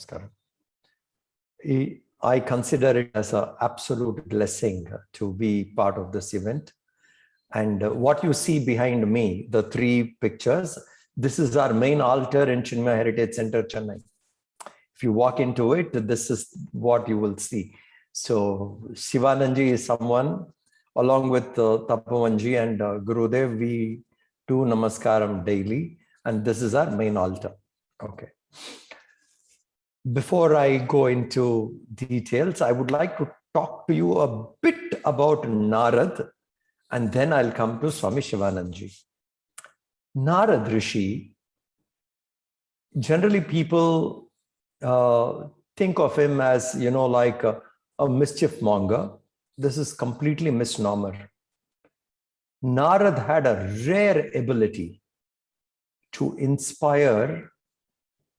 Namaskaram. I consider it as an absolute blessing to be part of this event. And what you see behind me, the three pictures, this is our main altar in Chinmaya Heritage Center, Chennai. If you walk into it, this is what you will see. So Shivananji is someone, along with Tapavanji and Gurudev, we do Namaskaram daily. And this is our main altar. Okay. Before I go into details, I would like to talk to you a bit about Narada, and then I'll come to Swami Shivananda. Narada Rishi, generally people think of him as, like a mischief monger. This is completely misnomer. Narada had a rare ability to inspire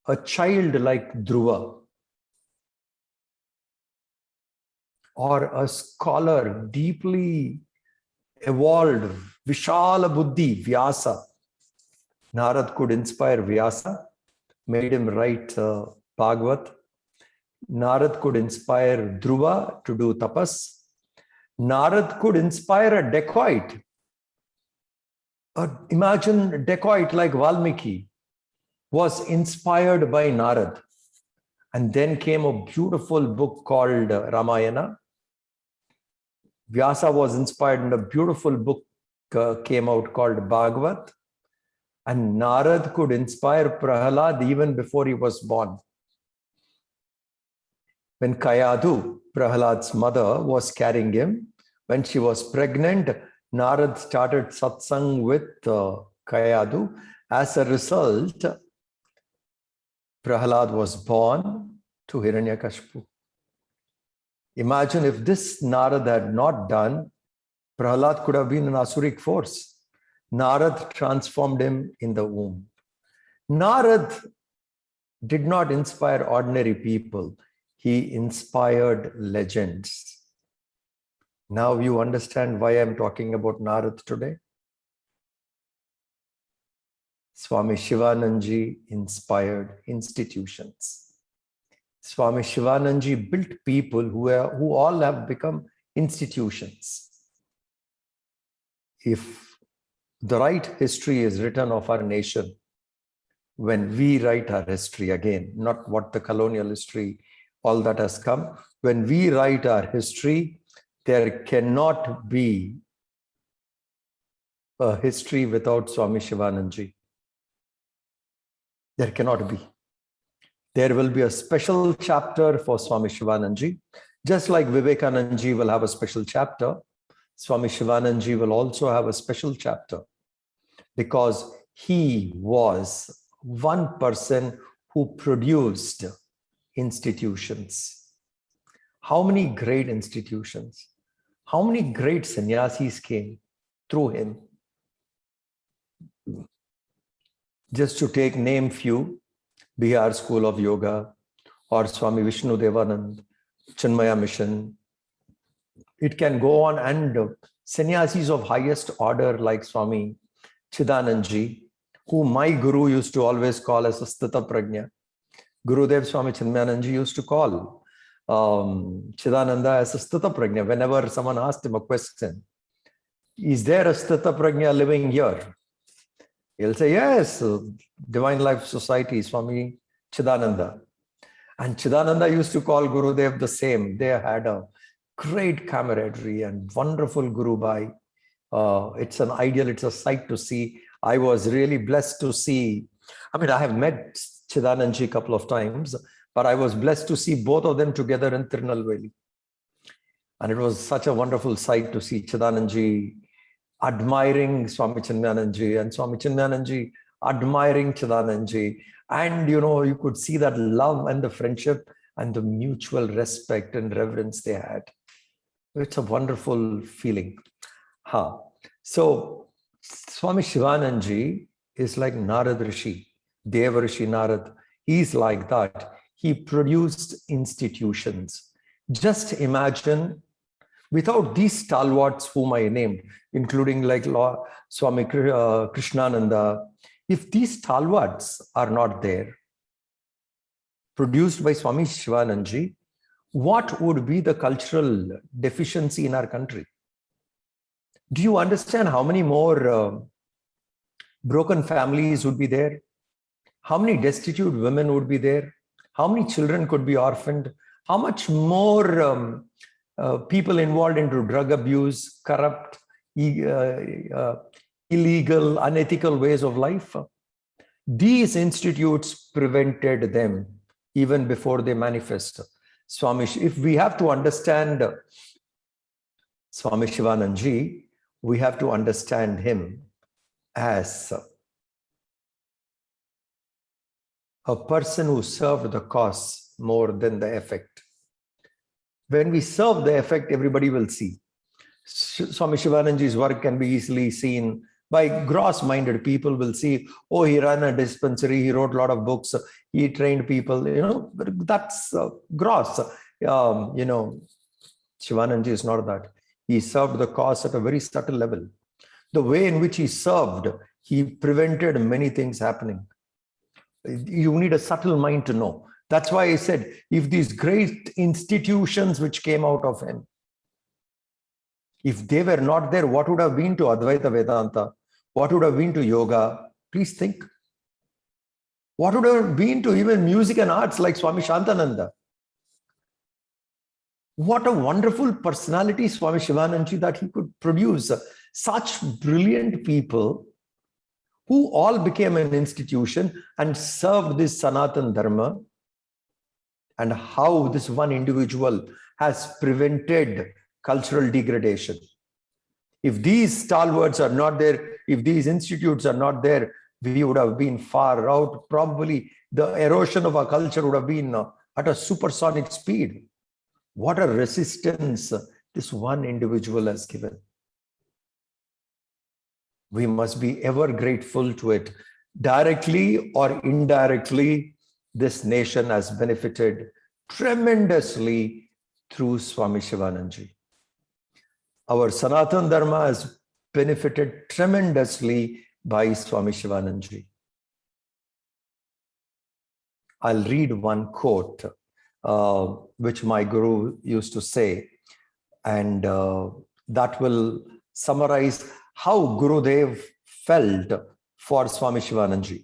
a child like Dhruva or a scholar deeply evolved, Vishala Buddhi, Vyasa. Narada could inspire Vyasa, made him write Bhagavat. Narada could inspire Dhruva to do tapas. Narada could inspire a dacoit. Imagine a dacoit like Valmiki was inspired by Narada. And then came a beautiful book called Ramayana. Vyasa was inspired, and a beautiful book came out called Bhagavat. And Narada could inspire Prahalad even before he was born. When Kayadu, Prahalad's mother, was carrying him, when she was pregnant, Narada started satsang with Kayadu. As a result, Prahalad was born to Hiranyakashipu. Imagine if this Narada had not done, Prahalad could have been an Asuric force. Narada transformed him in the womb. Narada did not inspire ordinary people. He inspired legends. Now you understand why I'm talking about Narada today. Swami Shivananda inspired institutions. Swami Shivananda built people who all have become institutions. If the right history is written of our nation, when we write our history again, not what the colonial history, all that has come, when we write our history, there cannot be a history without Swami Shivananda. There cannot be. There will be a special chapter for Swami Shivananda. Just like Vivekananda will have a special chapter, Swami Shivananda will also have a special chapter, because he was one person who produced institutions. How many great institutions? How many great sannyasis came through him? Just to name few, Bihar School of Yoga, or Swami Vishnu Devanand, Chinmaya Mission. It can go on, and sannyasis of highest order like Swami Chidananji, who my guru used to always call as a Sthita Prajna. Gurudev Swami Chinmayananji used to call Chidananda as a Sthita Prajna. Whenever someone asked him a question, is there a Sthita Prajna living here? He'll say, yes, Divine Life Society, Swami Chidananda. And Chidananda used to call Gurudev the same. They had a great camaraderie and wonderful Guru Bhai. It's an ideal, it's a sight to see. I was really blessed to see. I have met Chidananji a couple of times, but I was blessed to see both of them together in Tirunelveli. And it was such a wonderful sight to see Chidananji admiring Swami Chinmayananji and Swami Chinmayananji admiring Chidananji. And, you could see that love and the friendship and the mutual respect and reverence they had. It's a wonderful feeling. So, Swami Shivananda is like Narada Rishi, Deva Rishi Narada. He's like that. He produced institutions. Just imagine, without these stalwarts whom I named, including like Swami Krishnananda, if these stalwarts are not there, produced by Swami Shivananda, what would be the cultural deficiency in our country? Do you understand how many more broken families would be there? How many destitute women would be there? How many children could be orphaned? How much more people involved into drug abuse, corrupt, illegal, unethical ways of life? These institutes prevented them even before they manifest. Swami, if we have to understand Swami Shivananda, we have to understand him as a person who served the cause more than the effect. When we serve the effect, everybody will see. Swami Shivananda's work can be easily seen by gross-minded people. Will see, oh, he ran a dispensary, he wrote a lot of books, he trained people, that's gross. Shivananda is not that. He served the cause at a very subtle level. The way in which he served, he prevented many things happening. You need a subtle mind to know. That's why I said, if these great institutions which came out of him, if they were not there, what would have been to Advaita Vedanta? What would have been to yoga? Please think. What would have been to even music and arts like Swami Shantananda? What a wonderful personality Swami Shivananda that he could produce. Such brilliant people who all became an institution and served this Sanatan Dharma, and how this one individual has prevented cultural degradation. If these stalwarts are not there, if these institutes are not there, we would have been far out. Probably the erosion of our culture would have been at a supersonic speed. What a resistance this one individual has given. We must be ever grateful to it. Directly or indirectly, this nation has benefited tremendously through Swami Shivananda. Our Sanatan Dharma has benefited tremendously by Swami Shivananda. I'll read one quote which my guru used to say, and that will summarize how Gurudev felt for Swami Shivananda.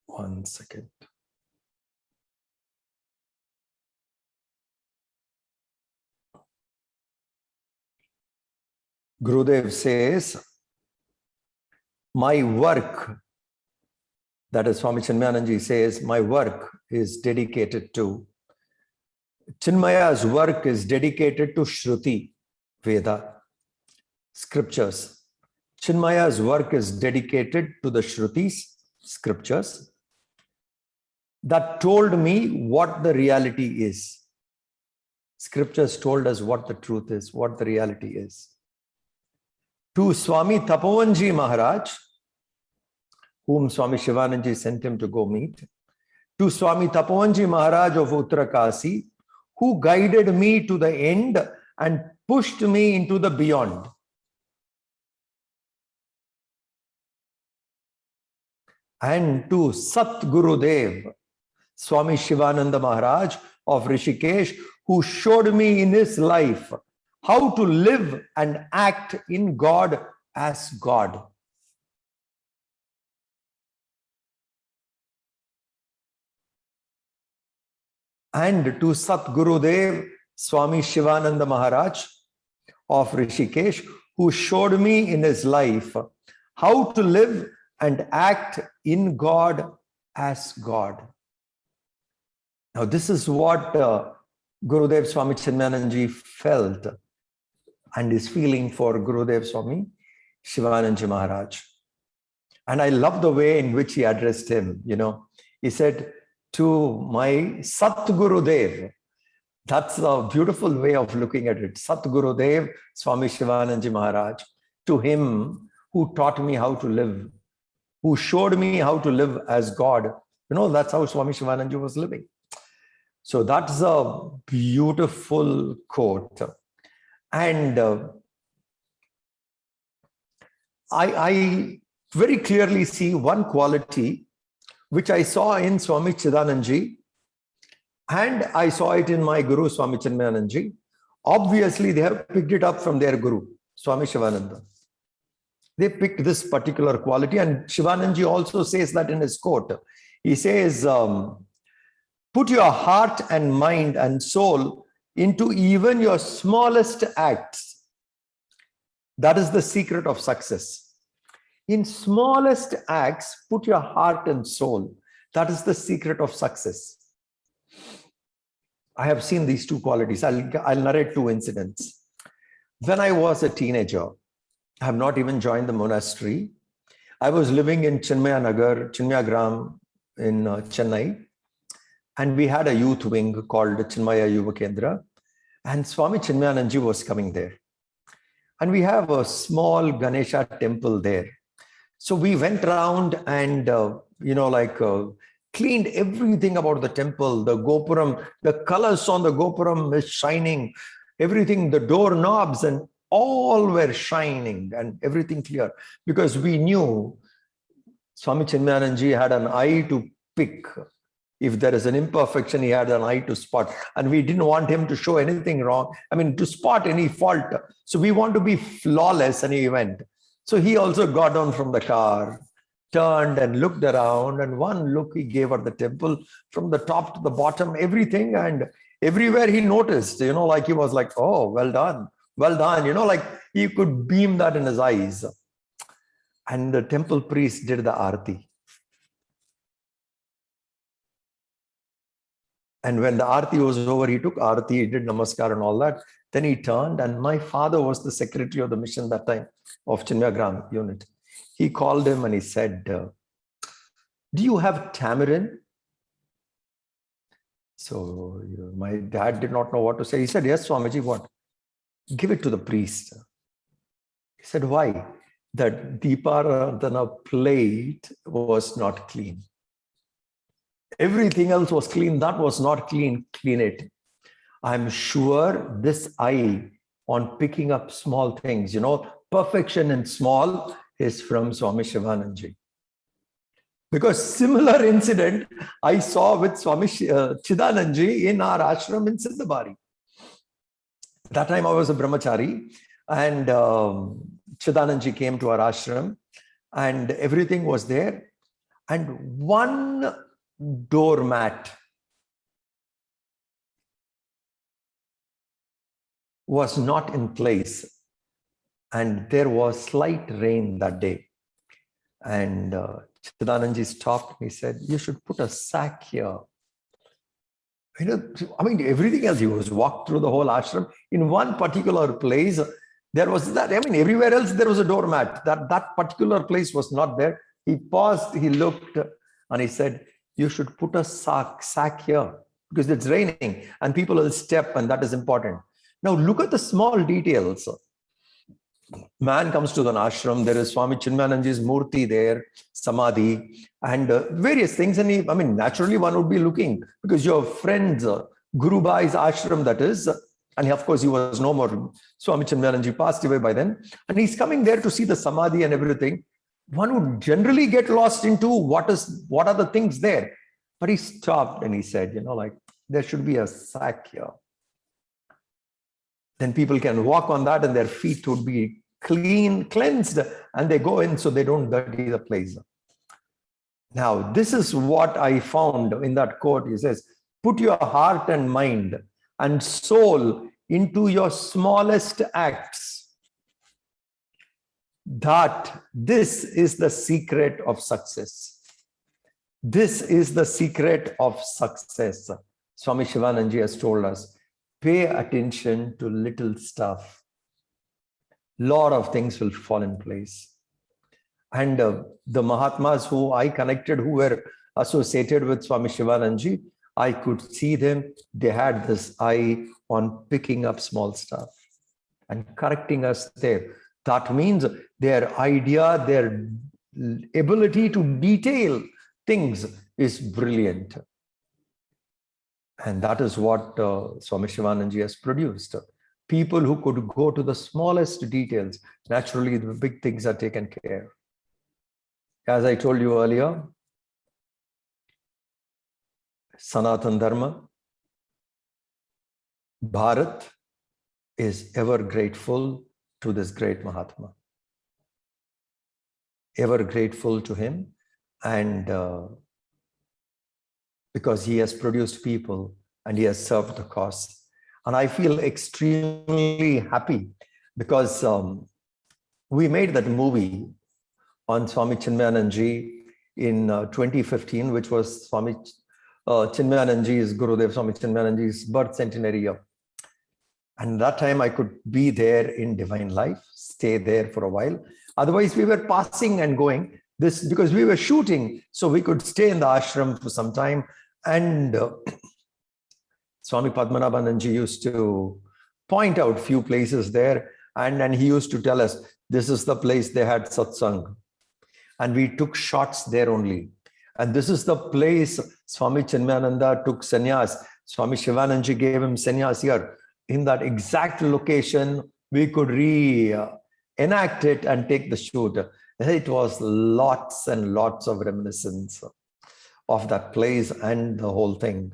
One second. Gurudev says, my work, that is Swami Chinmaya says, my work is dedicated to, Chinmaya's work is dedicated to Shruti, Veda, scriptures. Chinmaya's work is dedicated to the Shrutis, scriptures, that told me what the reality is. Scriptures told us what the truth is, what the reality is. To Swami Tapovanji Maharaj, whom Swami Shivananda sent him to go meet, to Swami Tapovanji Maharaj of Uttarakasi, who guided me to the end and pushed me into the beyond. And to Sat Gurudev, Swami Shivananda Maharaj of Rishikesh, who showed me in his life how to live and act in God as God. And to Sat Gurudev, Swami Shivananda Maharaj of Rishikesh, who showed me in his life how to live and act in God as God. Now, this is what Gurudev Swami Chinmaya felt and is feeling for Gurudev Swami Shivananda Maharaj. And I love the way in which he addressed him. He said, to my Sat Gurudev. That's a beautiful way of looking at it. Sat Gurudev, Swami Shivananda Maharaj. To him who taught me how to live, who showed me how to live as God. That's how Swami Shivananda was living. So that's a beautiful quote. And I very clearly see one quality which I saw in Swami Chidananji, and I saw it in my Guru, Swami Chinmaya. Obviously, they have picked it up from their Guru, Swami Shivananda. They picked this particular quality, and Shivananji also says that in his quote. He says, put your heart and mind and soul into even your smallest acts. That is the secret of success. In smallest acts, put your heart and soul. That is the secret of success. I have seen these two qualities. I'll narrate two incidents. When I was a teenager, I have not even joined the monastery. I was living in Chinmaya Nagar, Chinmaya Gram in Chennai. And we had a youth wing called Chinmaya Yuva Kendra. And Swami Chinmayananji was coming there. And we have a small Ganesha temple there. So we went around and, cleaned everything about the temple, the gopuram, the colors on the gopuram is shining, everything, the doorknobs and all were shining and everything clear. Because we knew Swami Chinmayananji had an eye to pick. If there is an imperfection, he had an eye to spot. And we didn't want him to show anything wrong. I mean, to spot any fault. So we want to be flawless, and he went. So he also got down from the car, turned and looked around, and one look he gave at the temple from the top to the bottom, everything, and everywhere he noticed, he was like, oh, well done, like he could beam that in his eyes. And the temple priest did the arati. And when the arati was over, he took arati, he did namaskar and all that. Then he turned, and my father was the secretary of the mission that time of Chinmaya Gram unit. He called him and he said, do you have tamarind? So my dad did not know what to say. He said, yes, Swamiji, what? Give it to the priest. He said, why? That Deeparadhana plate was not clean. Everything else was clean. That was not clean. Clean it. I'm sure this eye on picking up small things, perfection in small is from Swami Shivananda. Because similar incident I saw with Swami Chidananji in our ashram in Siddhabari. That time I was a brahmachari, and Chidananji came to our ashram, and everything was there. And one doormat was not in place, and there was slight rain that day. And Chidananji stopped. He said, you should put a sack here. Everything else, he was walked through the whole ashram. In one particular place, there was that. Everywhere else there was a doormat. That particular place was not there. He paused, he looked, and he said, you should put a sack here because it's raining and people will step, and that is important. Now look at the small details. Man comes to the ashram, there is Swami Chinmayananji's murti there, samadhi, and various things. And naturally one would be looking, because your friend's Guru Bhai's ashram, that is, and of course he was no more. Swami Chinmayananji passed away by then, and he's coming there to see the samadhi and everything. One would generally get lost into what are the things there. But he stopped and he said, there should be a sack here. Then people can walk on that and their feet would be cleansed, and they go in so they don't dirty the place. Now, this is what I found in that quote. He says, put your heart and mind and soul into your smallest acts. That this is the secret of success. This is the secret of success. Swami Shivananda has told us, pay attention to little stuff. Lot of things will fall in place. And the Mahatmas who I connected, who were associated with Swami Shivananda, I could see them. They had this eye on picking up small stuff and correcting us there. That means their idea, their ability to detail things is brilliant. And that is what Swami Shivananda has produced. people who could go to the smallest details. Naturally, the big things are taken care. As I told you earlier, Sanatan Dharma, Bharat is ever grateful to this great Mahatma. Ever grateful to him, and because he has produced people and he has served the cause. And I feel extremely happy because we made that movie on Swami Chinmaya in 2015, which was Swami Chinmaya's Gurudev Swami Chinmaya's birth centenary year. And that time I could be there in divine life, stay there for a while. Otherwise, we were passing and going. This because we were shooting, so we could stay in the ashram for some time. And Swami Padmanabhananji used to point out few places there, and he used to tell us, this is the place they had satsang. And we took shots there only. And this is the place Swami Chinmayananda took sannyas. Swami Shivananda gave him sannyas here. In that exact location, we could reenact it and take the shoot. It was lots and lots of reminiscence of that place and the whole thing.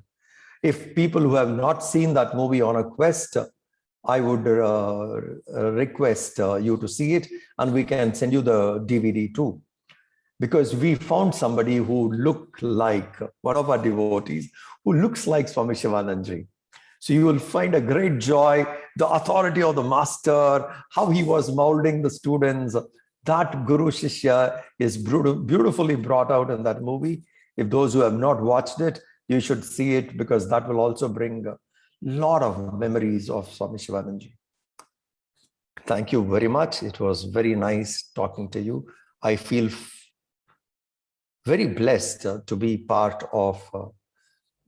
If people who have not seen that movie on a quest, I would request you to see it, and we can send you the DVD too. Because we found somebody who looked like one of our devotees, who looks like Swami Shivananda. So you will find a great joy, the authority of the master, how he was molding the students. That Guru Shishya is beautifully brought out in that movie. If those who have not watched it, you should see it, because that will also bring a lot of memories of Swami Shivananda. Thank you very much. It was very nice talking to you. I feel very blessed to be part of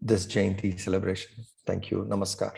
this Jayanti celebration. Thank you. Namaskar.